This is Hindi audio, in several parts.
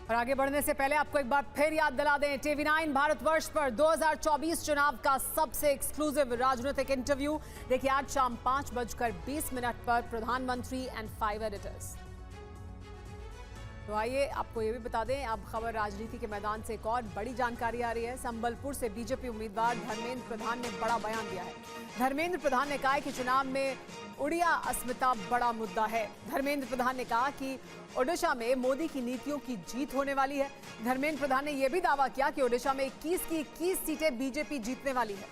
और आगे बढ़ने से पहले आपको एक बार फिर याद दिला दें, TV9 भारतवर्ष पर 2024 चुनाव का सबसे एक्सक्लूसिव राजनीतिक इंटरव्यू देखिए आज शाम 5:20 पर प्रधानमंत्री एंड 5 एडिटर्स। तो आइए आपको ये भी बता दें, अब खबर राजनीति के मैदान से एक और बड़ी जानकारी आ रही है। संबलपुर से बीजेपी उम्मीदवार धर्मेंद्र प्रधान ने बड़ा बयान दिया है। धर्मेंद्र प्रधान ने कहा है कि चुनाव में उड़िया अस्मिता बड़ा मुद्दा है। धर्मेंद्र प्रधान ने कहा कि ओडिशा में मोदी की नीतियों की जीत होने वाली है। धर्मेंद्र प्रधान ने यह भी दावा किया कि ओडिशा में 21 की 21 सीटें बीजेपी जीतने वाली है।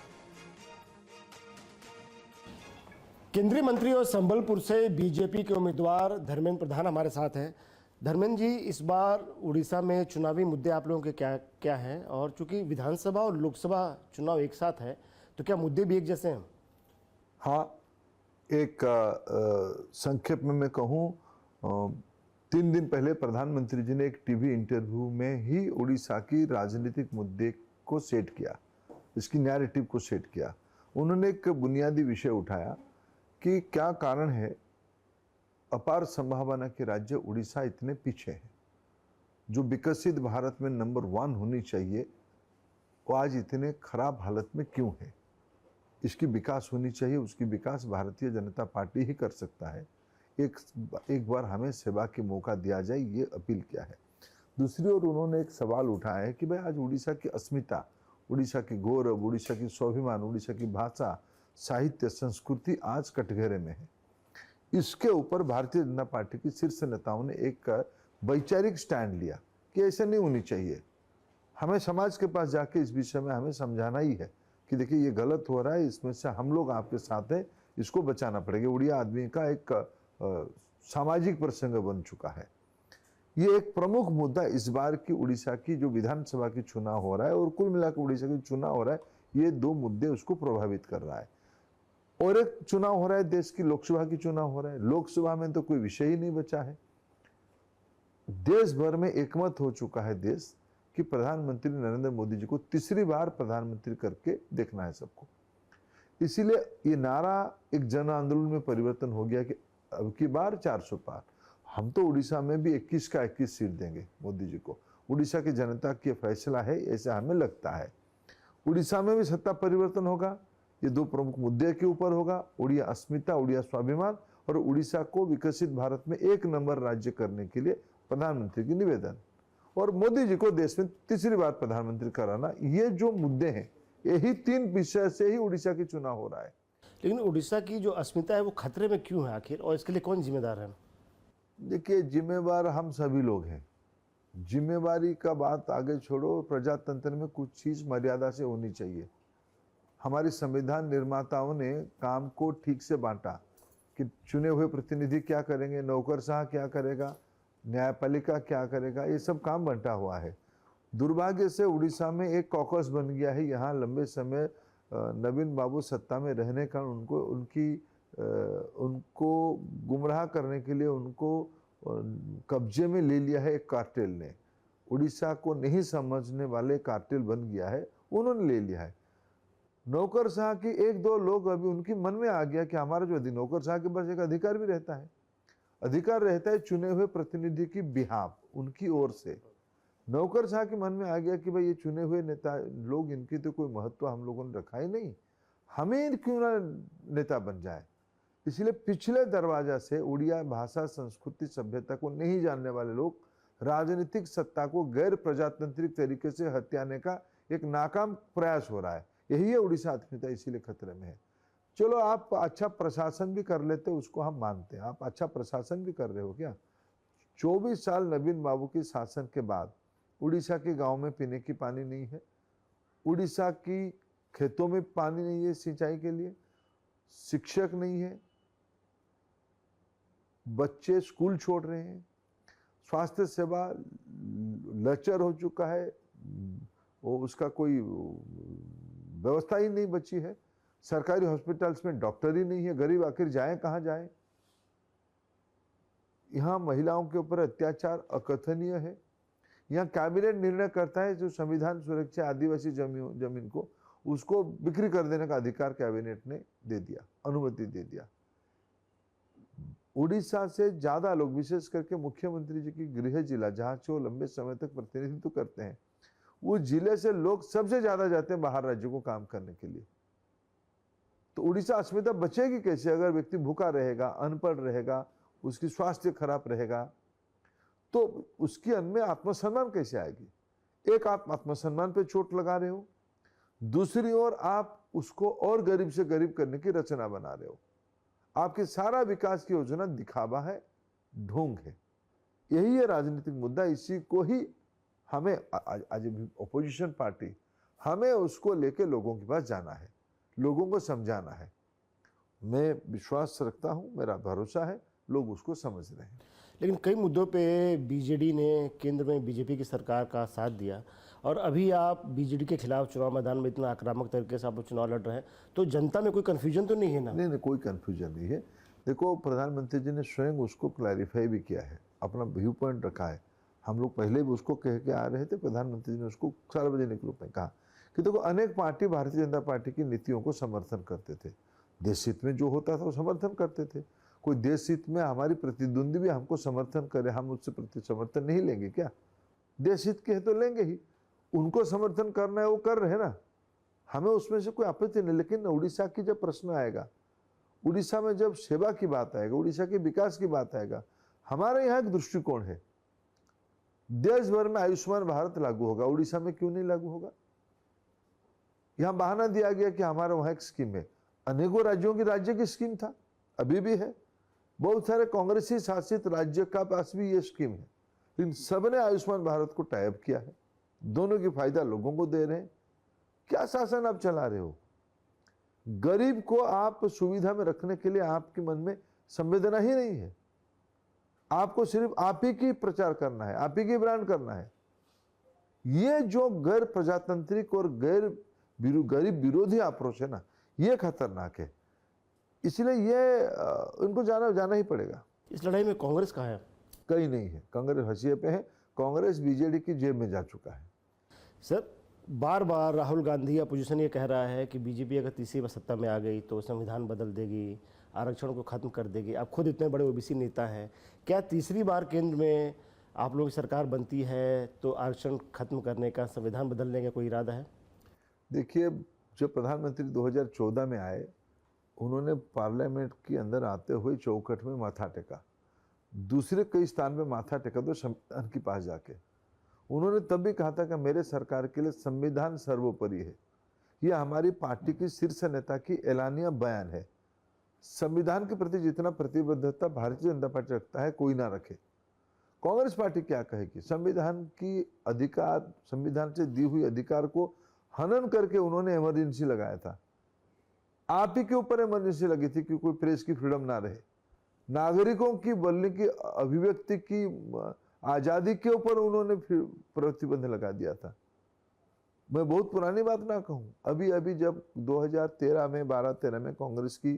केंद्रीय मंत्री और संबलपुर से बीजेपी के उम्मीदवार धर्मेंद्र प्रधान हमारे साथ हैं। धर्मेंद्र जी, इस बार उड़ीसा में चुनावी मुद्दे आप लोगों के क्या क्या हैं, और चूंकि विधानसभा और लोकसभा चुनाव एक साथ है तो क्या मुद्दे भी एक जैसे हैं? हाँ, एक संक्षेप में मैं कहूँ, 3 दिन पहले प्रधानमंत्री जी ने एक टीवी इंटरव्यू में ही उड़ीसा की राजनीतिक मुद्दे को सेट किया, इसकी नैरेटिव को सेट किया। उन्होंने एक बुनियादी विषय उठाया कि क्या कारण है अपार संभावना के राज्य उड़ीसा इतने पीछे है, जो विकसित भारत में नंबर 1 होनी चाहिए वो आज इतने खराब हालत में क्यों है। इसकी विकास होनी चाहिए, उसकी विकास भारतीय जनता पार्टी ही कर सकता है। एक बार हमें सेवा के मौका दिया जाए, ये अपील किया है। दूसरी ओर उन्होंने एक सवाल उठाया है कि भाई आज उड़ीसा की अस्मिता, उड़ीसा की गौरव, उड़ीसा की स्वाभिमान, उड़ीसा की भाषा, साहित्य, संस्कृति आज कटघरे में है। इसके ऊपर भारतीय जनता पार्टी की शीर्ष नेताओं ने एक वैचारिक स्टैंड लिया कि ऐसे नहीं होनी चाहिए। हमें समाज के पास जाके इस विषय में हमें समझाना ही है कि देखिए ये गलत हो रहा है, इसमें से हम लोग आपके साथ हैं, इसको बचाना पड़ेगा। उड़िया आदमी का एक सामाजिक प्रसंग बन चुका है। ये एक प्रमुख मुद्दा इस बार की उड़ीसा की जो विधानसभा की चुनाव हो रहा है और कुल मिलाकर उड़ीसा की चुनाव हो रहा है, ये 2 मुद्दे उसको प्रभावित कर रहा है। और एक चुनाव हो रहा है, देश की लोकसभा की चुनाव हो रहा है। लोकसभा में तो कोई विषय ही नहीं बचा है। देश भर में एकमत हो चुका है देश कि प्रधानमंत्री नरेंद्र मोदी जी को तीसरी बार प्रधानमंत्री करके देखना है सबको। इसीलिए ये नारा एक जन आंदोलन में परिवर्तन हो गया कि अब की बार 400 पार। हम तो उड़ीसा में भी 21 का 21 सीट देंगे मोदी जी को। उड़ीसा की जनता की फैसला है, ऐसा हमें लगता है। उड़ीसा में भी सत्ता परिवर्तन होगा। ये 2 प्रमुख मुद्दे के ऊपर होगा, उड़िया अस्मिता, उड़िया स्वाभिमान और उड़ीसा को विकसित भारत में 1 नंबर राज्य करने के लिए प्रधानमंत्री की निवेदन, और मोदी जी को देश में तीसरी बार प्रधानमंत्री कराना। ये जो मुद्दे हैं, यही 3 विषय से ही उड़ीसा की चुनाव हो रहा है। लेकिन उड़ीसा की जो अस्मिता है वो खतरे में क्यों है आखिर, और इसके लिए कौन जिम्मेदार है? देखिए, जिम्मेवार हम सभी लोग हैं। जिम्मेवारी का बात आगे छोड़ो, प्रजातंत्र में कुछ चीज मर्यादा से होनी चाहिए। हमारी संविधान निर्माताओं ने काम को ठीक से बांटा कि चुने हुए प्रतिनिधि क्या करेंगे, नौकरशाह क्या करेगा, न्यायपालिका क्या करेगा, ये सब काम बंटा हुआ है। दुर्भाग्य से उड़ीसा में एक कॉकस बन गया है। यहाँ लंबे समय नवीन बाबू सत्ता में रहने का उनको गुमराह करने के लिए उनको कब्जे में ले लिया है एक कार्टेल ने। उड़ीसा को नहीं समझने वाले कार्टेल बन गया है, उन्होंने ले लिया है। नौकरशाह की 1-2 लोग अभी उनकी मन में आ गया कि हमारा जो नौकरशाह के पास एक अधिकार भी रहता है, अधिकार रहता है चुने हुए प्रतिनिधि की बिहाफ उनकी ओर से। नौकरशाह के मन में आ गया कि भाई ये चुने हुए नेता लोग, इनकी तो कोई महत्व हम लोगों ने रखा ही नहीं, हमें क्यों ना नेता बन जाए। इसलिए पिछले दरवाजा से उड़िया भाषा, संस्कृति, सभ्यता को नहीं जानने वाले लोग राजनीतिक सत्ता को गैर प्रजातांत्रिक तरीके से हथियाने का एक नाकाम प्रयास हो रहा है। यही है उड़ीसा अस्मिता, इसीलिए खतरे में है। चलो, आप अच्छा प्रशासन भी कर लेते, उसको हम मानते हैं। आप अच्छा प्रशासन भी कर रहे हो क्या? 24 साल नवीन बाबू के शासन के बाद उड़ीसा के गांव में पीने की पानी नहीं है, उड़ीसा की खेतों में पानी नहीं है सिंचाई के लिए, शिक्षक नहीं है, बच्चे स्कूल छोड़ रहे हैं, स्वास्थ्य सेवा लचर हो चुका है, वो उसका कोई व्यवस्था ही नहीं बची है। सरकारी हॉस्पिटल्स में डॉक्टर ही नहीं है। गरीब आखिर जाए कहाँ जाए? यहाँ महिलाओं के ऊपर अत्याचार अकथनीय है। यहाँ कैबिनेट निर्णय करता है जो संविधान सुरक्षा आदिवासी जमीन को उसको बिक्री कर देने का अधिकार कैबिनेट ने दे दिया, अनुमति दे दिया। उड़ीसा से ज्यादा लोग, विशेष करके मुख्यमंत्री जी की गृह जिला जहाँ से वो लंबे समय तक प्रतिनिधित्व करते हैं, वो जिले से लोग सबसे ज्यादा जाते हैं बाहर राज्यों को काम करने के लिए। तो उड़ीसा अस्मिता बचेगी कैसे अगर व्यक्ति भूखा रहेगा, अनपढ़ रहेगा, उसकी स्वास्थ्य खराब रहेगा, तो उसके अन्न में आत्मसम्मान कैसे आएगी? एक आप आत्मसम्मान पे चोट लगा रहे हो, दूसरी ओर आप उसको और गरीब से गरीब करने की रचना बना रहे हो। आपकी सारा विकास की योजना दिखावा है, ढोंग है। यही है राजनीतिक मुद्दा। इसी को ही हमें आज ऑपोजिशन पार्टी, हमें उसको लेके लोगों के पास जाना है, लोगों को समझाना है। मैं विश्वास रखता हूं, मेरा भरोसा है, लोग उसको समझ रहे हैं। लेकिन कई मुद्दों पे बीजेडी ने केंद्र में बीजेपी की सरकार का साथ दिया और अभी आप बीजेडी के खिलाफ चुनाव मैदान में इतना आक्रामक तरीके से आप चुनाव लड़ रहे हैं, तो जनता में कोई कन्फ्यूजन तो नहीं है ना? नहीं, कोई कन्फ्यूजन नहीं है। देखो, प्रधानमंत्री जी ने स्वयं उसको क्लैरिफाई भी किया है, अपना व्यू पॉइंट रखा है। हम लोग पहले भी उसको कह के आ रहे थे, प्रधानमंत्री जी ने उसको सार्वजनिक रूप में कहा कि देखो, अनेक पार्टी भारतीय जनता पार्टी की नीतियों को समर्थन करते थे, देश हित में जो होता था वो समर्थन करते थे। कोई देश हित में हमारी प्रतिद्वंदी भी हमको समर्थन करे, हम उससे प्रति समर्थन नहीं लेंगे क्या? देश हित के है तो लेंगे ही। उनको समर्थन करना है वो कर रहे हैं ना, हमें उसमें से कोई आपत्ति नहीं। लेकिन उड़ीसा की जब प्रश्न आएगा, उड़ीसा में जब सेवा की बात आएगा, उड़ीसा के विकास की बात आएगा, हमारे यहाँ एक दृष्टिकोण है। देश भर में आयुष्मान भारत लागू होगा, उड़ीसा में क्यों नहीं लागू होगा? यहां बहाना दिया गया कि हमारा वहां एक स्कीम है। अनेकों राज्यों की राज्य की स्कीम था, अभी भी है। बहुत सारे कांग्रेसी शासित राज्य का पास भी ये स्कीम है, इन सबने आयुष्मान भारत को टाइप किया है, दोनों की फायदा लोगों को दे रहे हैं। क्या शासन आप चला रहे हो? गरीब को आप सुविधा में रखने के लिए आपके मन में संवेदना ही नहीं है। आपको सिर्फ आप ही की प्रचार करना है, आप ही की ब्रांड करना है। ये जो गैर प्रजातांत्रिक और गरीब विरोधी अप्रोच है ना, ये खतरनाक है। इसलिए ये इनको जाना ही पड़ेगा। इस लड़ाई में कांग्रेस कहाँ है? कहीं नहीं है, कांग्रेस हंसिए पे है। कांग्रेस बीजेडी की जेब में जा चुका है। सर, बार बार राहुल गांधी अपोजिशन ये कह रहा है कि बीजेपी अगर तीसरी बार सत्ता में आ गई तो संविधान बदल देगी, आरक्षण को खत्म कर देगी। आप खुद इतने बड़े ओबीसी नेता हैं, क्या तीसरी बार केंद्र में आप लोगों की सरकार बनती है तो आरक्षण खत्म करने का, संविधान बदलने का कोई इरादा है? देखिए, जब प्रधानमंत्री 2014 में आए, उन्होंने पार्लियामेंट के अंदर आते हुए चौखट में माथा टेका, दूसरे कई स्थान में माथा टेका तो संविधान के पास जाके उन्होंने तब भी कहा था कि मेरे सरकार के लिए संविधान सर्वोपरि है। यह हमारी पार्टी की शीर्ष नेता की ऐलानिया बयान है। संविधान के प्रति जितना प्रतिबद्धता भारतीय जनता पार्टी रखता है, कोई ना रखे। कांग्रेस पार्टी क्या कहेगी? संविधान से दी हुई अधिकार को हनन करके उन्होंने इमरजेंसी लगाया था। आप ही के ऊपर इमरजेंसी लगी थी कि कोई प्रेस की फ्रीडम ना रहे, नागरिकों की बोलने की, अभिव्यक्ति की आजादी के ऊपर उन्होंने प्रतिबंध लगा दिया था। मैं बहुत पुरानी बात ना कहूं, अभी जब 2013 में 12-13 में कांग्रेस की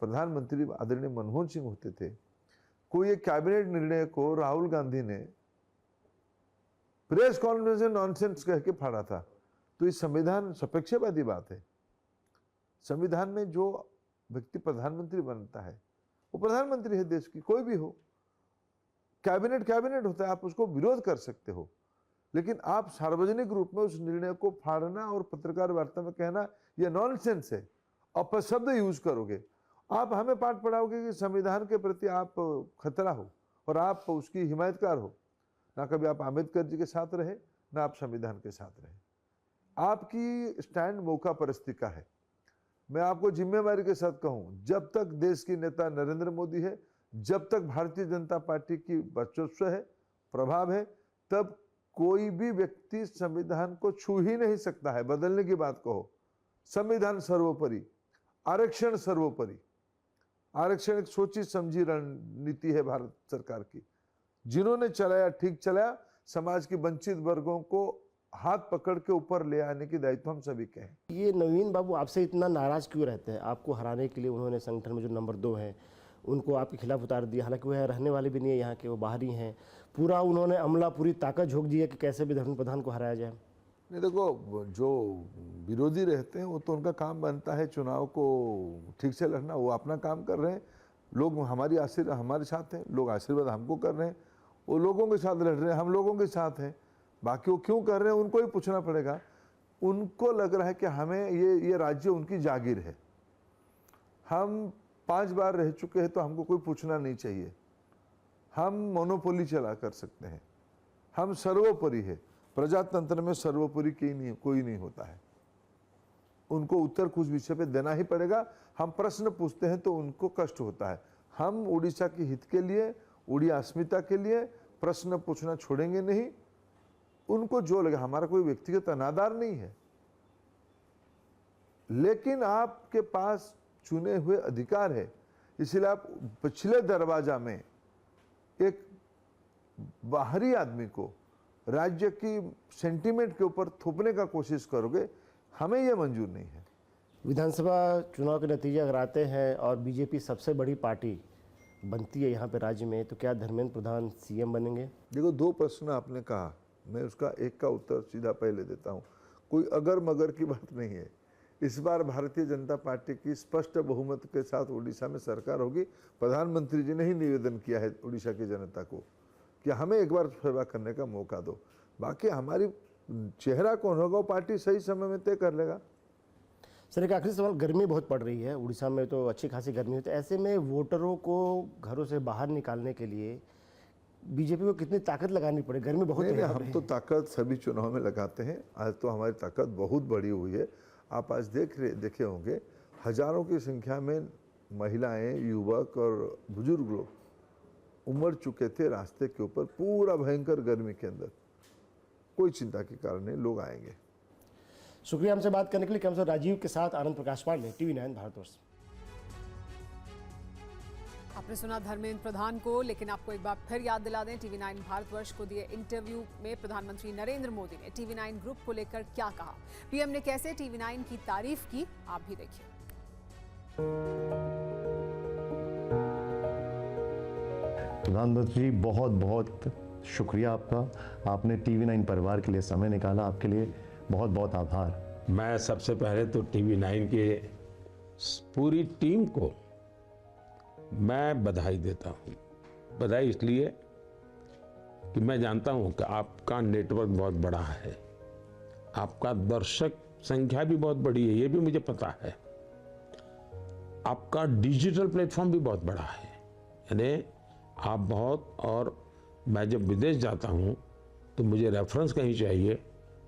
प्रधानमंत्री आदरणीय मनमोहन सिंह होते थे, कोई एक कैबिनेट निर्णय को राहुल गांधी ने प्रेस कॉन्फ्रेंस में नॉनसेंस कह के फाड़ा था। तो ये संविधान सपेक्षवादी बात है। संविधान में जो व्यक्ति प्रधानमंत्री बनता है वो प्रधानमंत्री है देश की, कोई भी हो। कैबिनेट होता है, आप उसको विरोध कर सकते हो, लेकिन आप सार्वजनिक रूप में उस निर्णय को फाड़ना और पत्रकार वार्ता में कहना यह नॉनसेंस है। अपशब्द यूज करोगे, आप हमें पाठ पढ़ाओगे कि संविधान के प्रति आप खतरा हो और आप उसकी हिमायतकार हो। ना कभी आप आम्बेडकर जी के साथ रहे, ना आप संविधान के साथ रहे। आपकी स्टैंड मौका परिस्थिति का है। मैं आपको जिम्मेवारी के साथ कहूं, जब तक देश की नेता नरेंद्र मोदी है, जब तक भारतीय जनता पार्टी की वर्चस्व है, प्रभाव है, तब कोई भी व्यक्ति संविधान को छू ही नहीं सकता है। बदलने की बात कहो, संविधान सर्वोपरि, आरक्षण सर्वोपरि। आरक्षण एक सोची समझी रणनीति है भारत सरकार की। जिन्होंने चलाया ठीक चलाया, समाज के वंचित वर्गों को हाथ पकड़ के ऊपर ले आने की दायित्व हम सभी के हैं। ये नवीन बाबू आपसे इतना नाराज क्यों रहते हैं? आपको हराने के लिए उन्होंने संगठन में जो नंबर 2 है उनको आपके खिलाफ उतार दिया, हालांकि वह रहने वाले भी नहीं है यहाँ के, वो बाहरी हैं। पूरा उन्होंने अमला, पूरी ताकत झोंक दी है कि कैसे भी धर्मेंद्र प्रधान को हराया जाए। नहीं, देखो, जो विरोधी रहते हैं वो तो उनका काम बनता है चुनाव को ठीक से लड़ना, वो अपना काम कर रहे हैं। लोग हमारे साथ हैं, लोग आशीर्वाद हमको कर रहे हैं, वो लोगों के साथ लड़ रहे हैं, हम लोगों के साथ हैं। बाकी वो क्यों कर रहे हैं उनको ही पूछना पड़ेगा। उनको लग रहा है कि हमें ये राज्य उनकी जागीर है। हम 5 बार रह चुके हैं तो हमको कोई पूछना नहीं चाहिए। हम मोनोपोली चला कर सकते हैं, हम सर्वोपरि है। प्रजातंत्र में सर्वोपरि कोई नहीं होता है। उनको उत्तर कुछ विषय पे देना ही पड़ेगा। हम प्रश्न पूछते हैं तो उनको कष्ट होता है। हम उड़ीसा के हित के लिए, उड़िया अस्मिता के लिए प्रश्न पूछना छोड़ेंगे नहीं। उनको जो लगे, हमारा कोई व्यक्तिगत अनादर नहीं है, लेकिन आपके पास चुने हुए अधिकार है, इसलिए आप पिछले दरवाजा में एक बाहरी आदमी को राज्य की सेंटीमेंट के ऊपर थोपने का कोशिश करोगे, हमें यह मंजूर नहीं है। विधानसभा चुनाव के नतीजे अगर आते हैं और बीजेपी सबसे बड़ी पार्टी बनती है यहाँ पे राज्य में, तो क्या धर्मेंद्र प्रधान सीएम बनेंगे? देखो, 2 प्रश्न आपने कहा, मैं उसका एक का उत्तर सीधा पहले देता हूँ। कोई अगर मगर की बात नहीं है। इस बार भारतीय जनता पार्टी की स्पष्ट बहुमत के साथ उड़ीसा में सरकार होगी। प्रधानमंत्री जी ने ही निवेदन किया है उड़ीसा की जनता को कि हमें एक बार सेवा करने का मौका दो। बाकी हमारी चेहरा कौन होगा वो पार्टी सही समय में तय कर लेगा। सर, एक आखिरी सवाल, गर्मी बहुत पड़ रही है उड़ीसा में, तो अच्छी खासी गर्मी है, तो ऐसे में वोटरों को घरों से बाहर निकालने के लिए बीजेपी को कितनी ताकत लगानी पड़े? गर्मी बहुत है। हम तो ताकत सभी चुनाव में लगाते हैं। आज तो हमारी ताकत बहुत बड़ी हुई है। आप आज देखे होंगे, हजारों की संख्या में महिलाएं, युवक और बुजुर्ग लोग उमड़ चुके थे रास्ते के ऊपर पूरा भयंकर गर्मी के अंदर। कोई चिंता के कारण नहीं, लोग आएंगे। शुक्रिया हमसे बात करने के लिए। कैमरा राजीव के साथ आनंद प्रकाश पांडे, TV9 भारतवर्ष। आपने सुना धर्मेंद्र प्रधान को, लेकिन आपको एक बार फिर याद दिला दें, TV9 भारतवर्ष को दिए इंटरव्यू में प्रधानमंत्री नरेंद्र मोदी ने TV9 ग्रुप को लेकर क्या कहा, पीएम ने कैसे TV9 की तारीफ की, आप भी देखिए। प्रधानमंत्री, बहुत बहुत शुक्रिया आपका। आपने TV9 परिवार के लिए समय निकाला, आपके लिए बहुत बहुत आभार। मैं सबसे पहले तो TV9 के पूरी टीम को मैं बधाई देता हूँ। बधाई इसलिए कि मैं जानता हूँ कि आपका नेटवर्क बहुत बड़ा है, आपका दर्शक संख्या भी बहुत बड़ी है, ये भी मुझे पता है। आपका डिजिटल प्लेटफॉर्म भी बहुत बड़ा है, यानी आप बहुत, और मैं जब विदेश जाता हूँ तो मुझे रेफरेंस कहीं चाहिए,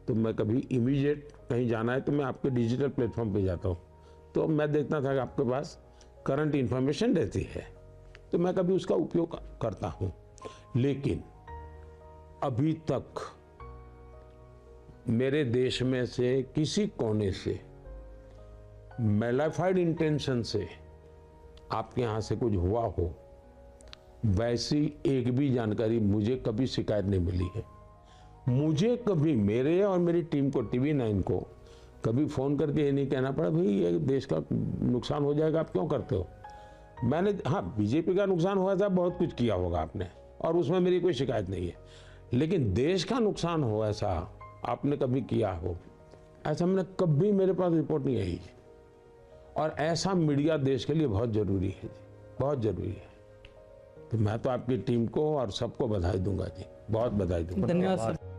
तो मैं कभी इमीडिएट कहीं जाना है तो मैं आपके डिजिटल प्लेटफॉर्म पे जाता हूँ। तो मैं देखता था कि आपके पास करंट इन्फॉर्मेशन रहती है, तो मैं कभी उसका उपयोग करता हूँ। लेकिन अभी तक मेरे देश में से किसी कोने से मैलिफाइड इंटेंशन से आपके यहाँ से कुछ हुआ हो, वैसी एक भी जानकारी मुझे कभी शिकायत नहीं मिली है। मुझे कभी, मेरे और मेरी टीम को, TV9 को कभी फ़ोन करके ये नहीं कहना पड़ा भाई ये देश का नुकसान हो जाएगा, आप क्यों करते हो। मैंने, हाँ, बीजेपी का नुकसान हुआ था, बहुत कुछ किया होगा आपने, और उसमें मेरी कोई शिकायत नहीं है, लेकिन देश का नुकसान हो ऐसा आपने कभी किया हो, ऐसा मैंने कभी, मेरे पास रिपोर्ट नहीं आई। और ऐसा मीडिया देश के लिए बहुत ज़रूरी है जी, बहुत ज़रूरी है। तो मैं तो आपकी टीम को और सबको बधाई दूंगा जी, बहुत बधाई दूंगा। धन्यवाद सर।